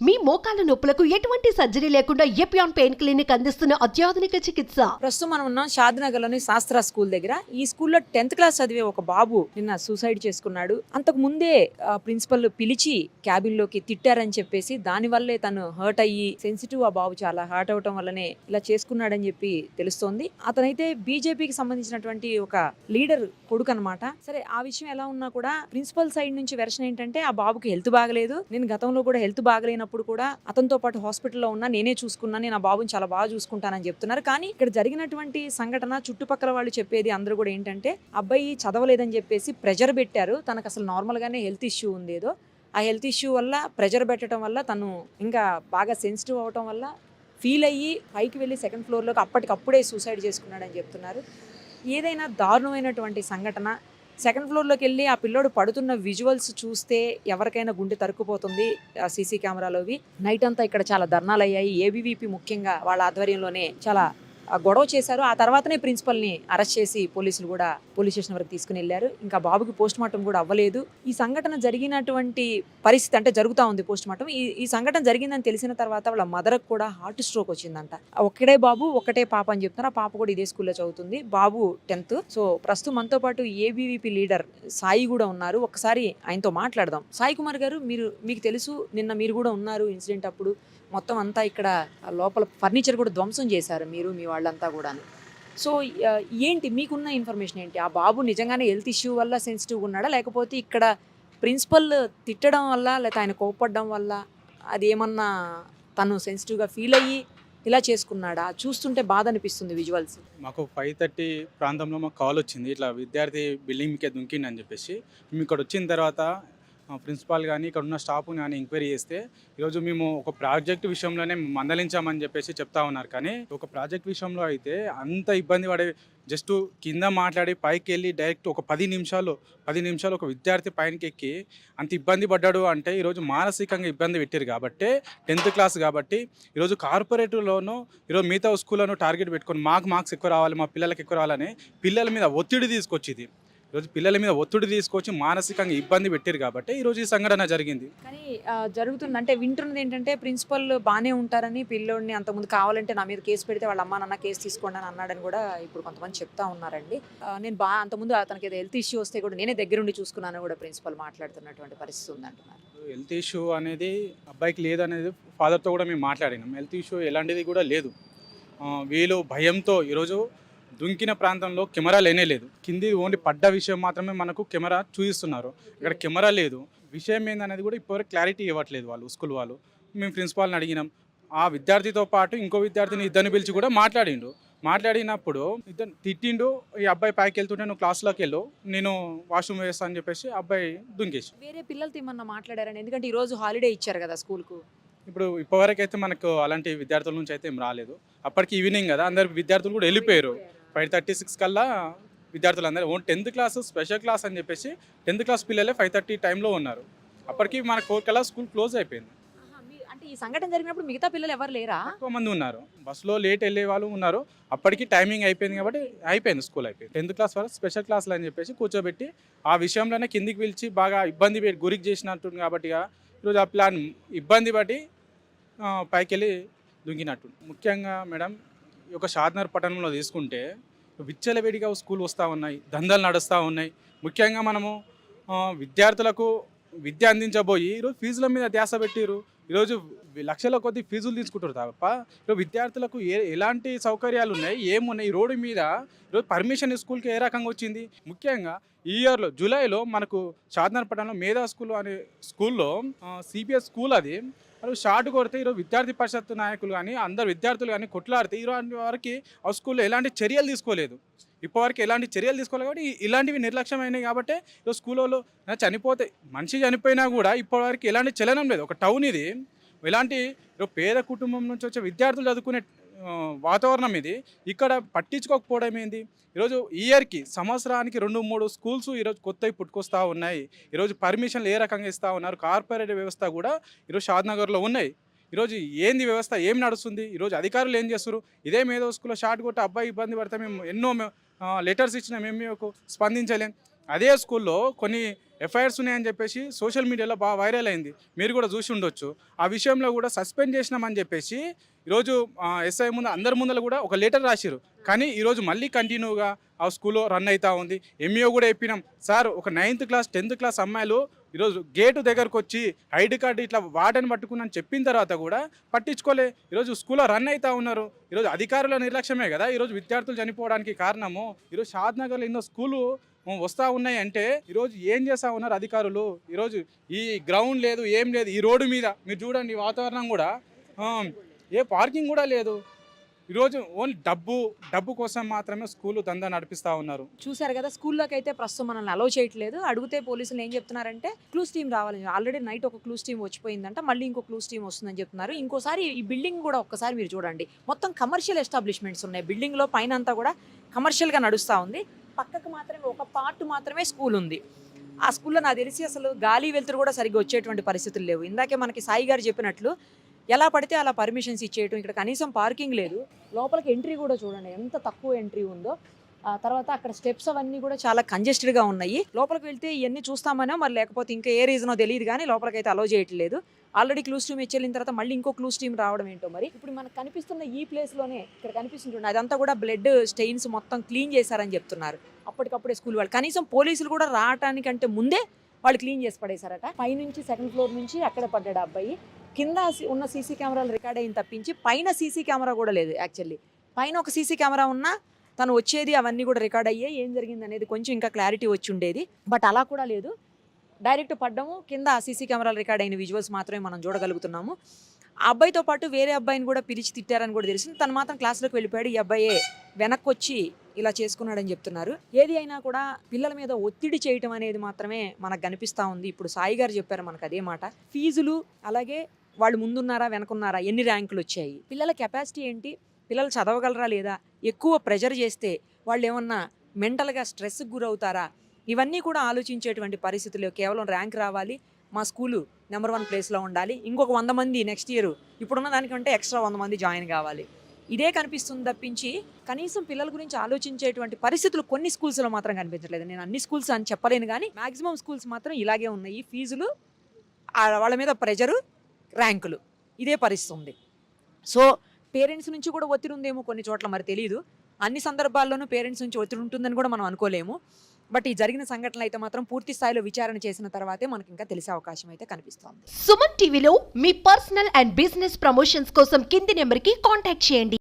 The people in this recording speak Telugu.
మీ మోకాల నొప్పులకు ఎటువంటి సర్జరీ లేకుండా ఎపియాన్ పెయిన్ క్లినిక్ అందిస్తున్న అత్యాధునిక చికిత్స. ప్రస్తుతం మనం ఉన్నాం షాద్నగర్లోని శాస్త్ర స్కూల్ దగ్గర. ఈ స్కూల్లో 10th క్లాస్ చదివే ఒక బాబు నిన్న సూసైడ్ చేసుకున్నాడు. అంతకు ముందే ప్రిన్సిపల్ పిలిచి క్యాబిన్ లోకి తిట్టారని చెప్పేసి దానివల్లే తను హర్ట్ అయ్యి సెన్సిటివ్ ఆ బాబు చాలా హర్ట్ అవటం వల్లనే ఇలా చేసుకున్నాడని చెప్పి తెలుస్తోంది. అతనైతే బీజేపీకి సంబంధించినటువంటి ఒక లీడర్ కొడుకు అనమాట. సరే, ఆ విషయం ఎలా ఉన్నా కూడా ప్రిన్సిపల్ సైడ్ నుంచి వెర్షన్ ఏంటంటే ఆ బాబుకి హెల్త్ బాగలేదు, నేను గతంలో కూడా హెల్త్ బాగలేనప్పుడు కూడా అతనితో పాటు హాస్పిటల్లో ఉన్నా, నేనే చూసుకున్నాను, నేను ఆ బాబుని చాలా బాగా చూసుకుంటానని చెప్తున్నారు. కానీ ఇక్కడ జరిగినటువంటి సంఘటన చుట్టుపక్కల వాళ్ళు చెప్పేది అందరూ కూడా ఏంటంటే అబ్బాయి చదవలేదని చెప్పేసి ప్రెజర్ పెట్టారు. తనకు అసలు నార్మల్ గానే హెల్త్ ఇష్యూ ఉంది, ఏదో ఆ హెల్త్ ఇష్యూ వల్ల ప్రెజర్ పెట్టడం వల్ల తను ఇంకా బాగా సెన్సిటివ్ అవటం వల్ల ఫీల్ అయ్యి పైకి వెళ్ళి 2nd ఫ్లోర్లోకి అప్పటికప్పుడే సూసైడ్ చేసుకున్నాడని చెప్తున్నారు. ఏదైనా దారుణమైనటువంటి సంఘటన. 2nd ఫ్లోర్లోకి వెళ్ళి ఆ పిల్లోడు పడుతున్న విజువల్స్ చూస్తే ఎవరికైనా గుండె తరుక్కుపోతుంది. సీసీ కెమెరాలోవి నైట్ అంతా ఇక్కడ చాలా ధర్నాలు అయ్యాయి. ఏబీవీపీ ముఖ్యంగా వాళ్ళ ఆధ్వర్యంలోనే చాలా గొడవ చేశారు. ఆ తర్వాతనే ప్రిన్సిపల్ని అరెస్ట్ చేసి పోలీసులు కూడా పోలీస్ స్టేషన్ వరకు తీసుకుని వెళ్ళారు. ఇంకా బాబుకి పోస్ట్ మార్టం కూడా అవ్వలేదు. ఈ సంఘటన జరిగినటువంటి పరిస్థితి అంటే జరుగుతూ ఉంది పోస్ట్ మార్టం. ఈ సంఘటన జరిగిందని తెలిసిన తర్వాత వాళ్ళ మదర్కి కూడా హార్ట్ స్ట్రోక్ వచ్చిందంట. ఒక్కడే బాబు ఒకటే పాప అని చెప్తున్నారు. ఆ పాప కూడా ఇదే స్కూల్లో చదువుతుంది. బాబు 10th. సో ప్రస్తుతం మనతో పాటు ఏబీవీపీ లీడర్ సాయి కూడా ఉన్నారు. ఒకసారి ఆయనతో మాట్లాడదాం. సాయి కుమార్ గారు, మీకు తెలుసు, నిన్న మీరు కూడా ఉన్నారు ఇన్సిడెంట్ అప్పుడు. మొత్తం అంతా ఇక్కడ లోపల ఫర్నిచర్ కూడా ధ్వంసం చేశారు మీరు, మీ వాళ్ళంతా కూడా. సో ఏంటి మీకున్న ఇన్ఫర్మేషన్ ఏంటి? ఆ బాబు నిజంగానే హెల్త్ ఇష్యూ వల్ల సెన్సిటివ్గా ఉన్నాడా, లేకపోతే ఇక్కడ ప్రిన్సిపల్ తిట్టడం వల్ల, లేకపోతే ఆయన కోప్పడడం వల్ల అది ఏమన్నా తను సెన్సిటివ్గా ఫీల్ అయ్యి ఇలా చేసుకున్నాడా? చూస్తుంటే బాధ అనిపిస్తుంది విజువల్స్. మాకు 5:30 ప్రాంతంలో మాకు కాల్ వచ్చింది, ఇట్లా విద్యార్థి బిల్డింగ్ మీకే దుంకిండి అని చెప్పేసి. మేము ఇక్కడ వచ్చిన తర్వాత ప్రిన్సిపాల్ కానీ ఇక్కడ ఉన్న స్టాఫ్ కానీ ఎంక్వైరీ చేస్తే ఈరోజు మేము ఒక ప్రాజెక్ట్ విషయంలోనే మందలించామని చెప్పేసి చెప్తా ఉన్నారు. కానీ ఒక ప్రాజెక్ట్ విషయంలో అయితే అంత ఇబ్బంది పడే, జస్ట్ కింద మాట్లాడి పైకి వెళ్ళి డైరెక్ట్ ఒక 10 నిమిషాలు ఒక విద్యార్థి పైనకి ఎక్కి అంత ఇబ్బంది పడ్డాడు అంటే ఈరోజు మానసికంగా ఇబ్బంది పెట్టారు. కాబట్టి 10th క్లాస్ కాబట్టి ఈరోజు కార్పొరేటివ్లోనూ ఈరోజు మిగతా స్కూళ్ళను టార్గెట్ పెట్టుకొని మార్క్స్ ఎక్కువ రావాలి, మా పిల్లలకి ఎక్కువ రావాలని పిల్లల మీద ఒత్తిడి తీసుకొచ్చింది. ఈరోజు పిల్లల మీద ఒత్తిడి తీసుకొచ్చి మానసికంగా ఇబ్బంది పెట్టారు కాబట్టి ఈరోజు ఈ సంఘటన జరిగింది. కానీ జరుగుతుంది అంటే వింటున్నది ఏంటంటే ప్రిన్సిపల్ బాగానే ఉంటారని, పిల్లోడిని అంతకుముందు కావాలంటే నా మీద కేసు పెడితే వాళ్ళ అమ్మ నాన్న కేసు తీసుకోండి అని అన్నాడని కూడా ఇప్పుడు కొంతమంది చెప్తా ఉన్నారండి. నేను అంతకుముందు అతనికి ఏదో హెల్త్ ఇష్యూ వస్తే కూడా నేనే దగ్గరుండి చూసుకున్నాను కూడా ప్రిన్సిపల్ మాట్లాడుతున్నటువంటి పరిస్థితి ఉందంటున్నారు. హెల్త్ ఇష్యూ అనేది అబ్బాయికి లేదనేది ఫాదర్తో కూడా మేము మాట్లాడినాం. హెల్త్ ఇష్యూ ఎలాంటిది కూడా లేదు. వీళ్ళు భయంతో ఈరోజు దుంకిన ప్రాంతంలో కెమెరా లేదు. కింది ఓన్లీ పడ్డ విషయం మాత్రమే మనకు కెమెరా చూపిస్తున్నారు. ఇక్కడ కెమెరా లేదు. విషయం ఏందనేది కూడా ఇప్పటివరకు క్లారిటీ ఇవ్వట్లేదు వాళ్ళు, స్కూల్ వాళ్ళు. మేము ప్రిన్సిపాల్ని అడిగినాం. ఆ విద్యార్థితో పాటు ఇంకో విద్యార్థిని ఇద్దరిని పిలిచి కూడా మాట్లాడినప్పుడు ఇద్దరు తిట్టిండు. ఈ అబ్బాయి పైకి వెళ్తుంటే నువ్వు క్లాస్లోకి వెళ్ళు, నేను వాష్రూమ్ వేస్తాను అని చెప్పేసి అబ్బాయి దుంకేసి. వేరే పిల్లలతో ఏమన్నా మాట్లాడారని? ఎందుకంటే ఈరోజు హాలిడే ఇచ్చారు కదా స్కూల్కు. ఇప్పటివరకు అయితే మనకు అలాంటి విద్యార్థుల నుంచి అయితే ఏం రాలేదు. అప్పటికి ఈవినింగ్ కదా, అందరు విద్యార్థులు కూడా వెళ్ళిపోయారు. 5:36 కల్లా విద్యార్థులు అందరూ 10th క్లాస్ స్పెషల్ క్లాస్ అని చెప్పేసి 10th క్లాస్ పిల్లలే 5:30 టైంలో ఉన్నారు. అప్పటికి మనకు 4 కల్లా స్కూల్ క్లోజ్ అయిపోయింది. అంటే ఈ సంఘటన జరిగినప్పుడు మిగతా పిల్లలు ఎవరు లేరా? ఎక్కువ మంది ఉన్నారు. బస్సులో లేట్ వెళ్ళే వాళ్ళు ఉన్నారు. అప్పటికి టైమింగ్ అయిపోయింది కాబట్టి అయిపోయింది, స్కూల్ అయిపోయింది. 10th క్లాస్ వరకు స్పెషల్ క్లాసులు అని చెప్పేసి కూర్చోబెట్టి ఆ విషయంలోనే కిందికి పిలిచి బాగా ఇబ్బంది గురికి చేసినట్టు కాబట్టి ఈరోజు ఆ ప్లాన్ ఇబ్బంది పట్టి పైకి వెళ్ళి దుంకినట్టు. ముఖ్యంగా మేడం, ఈ యొక్క షాద్నగర్ పట్టణంలో తీసుకుంటే విచ్చలవిడిగా స్కూల్ వస్తూ ఉన్నాయి, దందాలు నడుస్తూ ఉన్నాయి. ముఖ్యంగా మనము విద్యార్థులకు విద్య అందించబోయి ఈరోజు ఫీజుల మీద ధ్యాస పెట్టిరు. ఈరోజు లక్షల కొద్ది ఫీజులు తీసుకుంటారు తప్ప ఈరోజు విద్యార్థులకు ఎలాంటి సౌకర్యాలు ఉన్నాయి, ఏమున్నాయి? ఈ రోడ్డు మీద ఈరోజు పర్మిషన్ స్కూల్కి ఏ రకంగా వచ్చింది? ముఖ్యంగా ఈ ఇయర్లో జూలైలో మనకు షాద్నగర్ పట్టణంలో మేధా స్కూల్ అనే స్కూల్లో సిపిఎస్ స్కూల్ అది షార్ట్ కొడితే ఈరోజు విద్యార్థి పరిషత్ నాయకులు కానీ అందరు విద్యార్థులు కానీ కొట్లాడితే ఈరోజు వరకు ఆ స్కూల్లో ఎలాంటి చర్యలు తీసుకోలేదు. ఇప్పటివరకు ఎలాంటి చర్యలు తీసుకోలేదు కాబట్టి ఇలాంటివి నిర్లక్ష్యమైనాయి. కాబట్టి ఈరోజు స్కూల్లో చనిపోతే మనిషి చనిపోయినా కూడా ఇప్పటివరకు ఎలాంటి చలనం లేదు. ఒక టౌన్ ఇది, ఎలాంటి పేద కుటుంబం నుంచి వచ్చే విద్యార్థులు చదువుకునే వాతావరణం ఇది. ఇక్కడ పట్టించుకోకపోవడం ఏంది? ఈరోజు ఇయర్కి సంవత్సరానికి 2-3 స్కూల్స్ ఈరోజు కొత్తవి పుట్టుకొస్తూ ఉన్నాయి. ఈరోజు పర్మిషన్లు ఏ రకంగా ఇస్తూ ఉన్నారు? కార్పొరేట్ వ్యవస్థ కూడా ఈరోజు షాద్నగర్లో ఉన్నాయి. ఈరోజు ఏంది వ్యవస్థ, ఏం నడుస్తుంది? ఈరోజు అధికారులు ఏం చేస్తారు? ఇదే మేధో స్కూల్లో షార్ట్ కొట్టి అబ్బాయి ఇబ్బంది పడితే మేము ఎన్నో లెటర్స్ ఇచ్చినా మేము స్పందించలేం. అదే స్కూల్లో కొన్ని ఎఫ్ఐఆర్స్ ఉన్నాయని చెప్పేసి సోషల్ మీడియాలో బాగా వైరల్ అయింది, మీరు కూడా చూసి ఉండొచ్చు. ఆ విషయంలో కూడా సస్పెండ్ చేసినామని చెప్పేసి ఈరోజు ఎస్ఐ ముందు అందరి ముందర కూడా ఒక లెటర్ రాసిరు. కానీ ఈరోజు మళ్ళీ కంటిన్యూగా ఆ స్కూల్లో రన్ అవుతూ ఉంది. ఎంఈఓ కూడా చెప్పినాం, సార్ ఒక 9th క్లాస్ 10th క్లాస్ అమ్మాయిలు ఈరోజు గేటు దగ్గరకు వచ్చి ఐడి కార్డు ఇట్లా వాటని పట్టుకున్నాను చెప్పిన తర్వాత కూడా పట్టించుకోలే. ఈరోజు స్కూల్లో రన్ అవుతూ ఉన్నారు. ఈరోజు అధికారుల నిర్లక్ష్యమే కదా ఈరోజు విద్యార్థులు చనిపోవడానికి కారణము. ఈరోజు షాద్నగర్లో ఎన్నో స్కూలు వస్తూ ఉన్నాయి అంటే ఈరోజు ఏం చేస్తూ ఉన్నారు అధికారులు. ఈరోజు ఈ గ్రౌండ్ లేదు, ఏం లేదు. ఈ రోడ్డు మీద మీరు చూడండి, వాతావరణం కూడా ఏ పార్కింగ్ కూడా లేదు. ఈరోజు ఓన్లీ డబ్బు కోసం మాత్రమే స్కూలు దందా నడిపిస్తూ ఉన్నారు. చూశారు కదా, స్కూల్లోకి అయితే ప్రస్తుతం మనల్ని అలౌ చేయట్లేదు. అడిగితే పోలీసులు ఏం చెప్తున్నారంటే క్లూస్ టీమ్ రావాలని. ఆల్రెడీ నైట్ ఒక క్లూస్ టీమ్ వచ్చిపోయిందంట, మళ్ళీ ఇంకో క్లూస్ టీమ్ వస్తుందని చెప్తున్నారు. ఇంకోసారి ఈ బిల్డింగ్ కూడా ఒక్కసారి మీరు చూడండి, మొత్తం కమర్షియల్ ఎస్టాబ్లిష్మెంట్స్ ఉన్నాయి. బిల్డింగ్లో పైన అంతా కూడా కమర్షియల్గా నడుస్తూ ఉంది. పక్కకు మాత్రమే ఒక పార్ట్ మాత్రమే స్కూల్ ఉంది. ఆ స్కూల్లో నాకు తెలిసి అసలు గాలి వెలుతురు కూడా సరిగ్గా వచ్చేటువంటి పరిస్థితులు లేవు. ఇందాకే మనకి సాయి గారు చెప్పినట్లు ఎలా పడితే అలా పర్మిషన్స్ ఇచ్చేయటం, ఇక్కడ కనీసం పార్కింగ్ లేదు. లోపలికి ఎంట్రీ కూడా చూడండి ఎంత తక్కువ ఎంట్రీ ఉందో. ఆ తర్వాత అక్కడ స్టెప్స్ అవన్నీ కూడా చాలా కంజెస్టెడ్గా ఉన్నాయి. లోపలికి వెళ్తే ఇవన్నీ చూస్తామనో మరి లేకపోతే ఇంకా ఏ రీజనో తెలియదు కానీ లోపలికి అయితే అలౌ చేయట్లేదు. ఆల్రెడీ క్లూస్ టీమ్ వెళ్ళిన తర్వాత మళ్ళీ ఇంకో క్లూస్ టీమ్ రావడం ఏంటో మరి. ఇప్పుడు మనకు కనిపిస్తున్న ఈ ప్లేస్లోనే ఇక్కడ కనిపిస్తుంటుంది, అదంతా కూడా బ్లడ్ స్టెయిన్స్ మొత్తం క్లీన్ చేశారని చెప్తున్నారు. అప్పటికప్పుడే స్కూల్ వాళ్ళు కనీసం పోలీసులు కూడా రావడానికంటే ముందే వాళ్ళు క్లీన్ చేసి పడేశారట. పైనుంచి 2nd ఫ్లోర్ నుంచి అక్కడ పడ్డాడు అబ్బాయి. కింద ఉన్న సీసీ కెమెరాలు రికార్డ్ అయిన తప్పించి పైన సీసీ కెమెరా కూడా లేదు. యాక్చువల్లీ పైన ఒక సీసీ కెమెరా ఉన్నా తను వచ్చేది అవన్నీ కూడా రికార్డ్ అయ్యాయి, ఏం జరిగింది అనేది కొంచెం ఇంకా క్లారిటీ వచ్చి ఉండేది. బట్ అలా కూడా లేదు, డైరెక్ట్ పడ్డము కింద ఆ సీసీ కెమెరాలు రికార్డ్ అయిన విజువల్స్ మాత్రమే మనం చూడగలుగుతున్నాము. ఆ అబ్బాయితో పాటు వేరే అబ్బాయిని కూడా పిలిచి తిట్టారని కూడా తెలిసింది. తను మాత్రం క్లాస్లోకి వెళ్ళిపోయాడు. ఈ అబ్బాయే వెనక్కి వచ్చి ఇలా చేసుకున్నాడని చెప్తున్నారు. ఏది అయినా కూడా పిల్లల మీద ఒత్తిడి చేయటం అనేది మాత్రమే మనకు కనిపిస్తూ ఉంది. ఇప్పుడు సాయి గారు చెప్పారు మనకు అదే మాట. ఫీజులు, అలాగే వాళ్ళు ముందున్నారా వెనకున్నారా, ఎన్ని ర్యాంకులు వచ్చాయి, పిల్లల కెపాసిటీ ఏంటి, పిల్లలు చదవగలరా లేదా, ఎక్కువ ప్రెజర్ చేస్తే వాళ్ళు ఏమన్నా మెంటల్గా స్ట్రెస్కి గురవుతారా, ఇవన్నీ కూడా ఆలోచించేటువంటి పరిస్థితులు. కేవలం ర్యాంక్ రావాలి, మా స్కూలు నెంబర్ 1 ప్లేస్లో ఉండాలి, ఇంకొక 100 మంది నెక్స్ట్ ఇయర్ ఇప్పుడున్న దానికంటే ఎక్స్ట్రా 100 మంది జాయిన్ కావాలి, ఇదే కనిపిస్తుంది తప్పించి కనీసం పిల్లల గురించి ఆలోచించేటువంటి పరిస్థితులు కొన్ని స్కూల్స్లో మాత్రం కనిపించట్లేదు. నేను అన్ని స్కూల్స్ అని చెప్పలేను కానీ మ్యాక్సిమం స్కూల్స్ మాత్రం ఇలాగే ఉన్నాయి. ఫీజులు, వాళ్ళ మీద ప్రెజరు, ర్యాంకులు, ఇదే పరిస్థితి ఉంది. సో పేరెంట్స్ నుంచి కూడా ఒత్తిడి ఉందేమో కొన్ని చోట్ల, మరి తెలియదు. అన్ని సందర్భాల్లోనూ పేరెంట్స్ నుంచి ఒత్తిడి ఉంటుందని కూడా మనం అనుకోలేము. బట్ ఈ జరిగిన సంఘటనలు అయితే మాత్రం పూర్తి స్థాయిలో విచారణ చేసిన తర్వాతే మనకి ఇంకా తెలిసే అవకాశం అయితే కనిపిస్తోంది. సుమన్ టీవీలో మీ పర్సనల్ అండ్ బిజినెస్ ప్రమోషన్స్ కోసం కింది నెంబర్కి కాంటాక్ట్ చేయండి.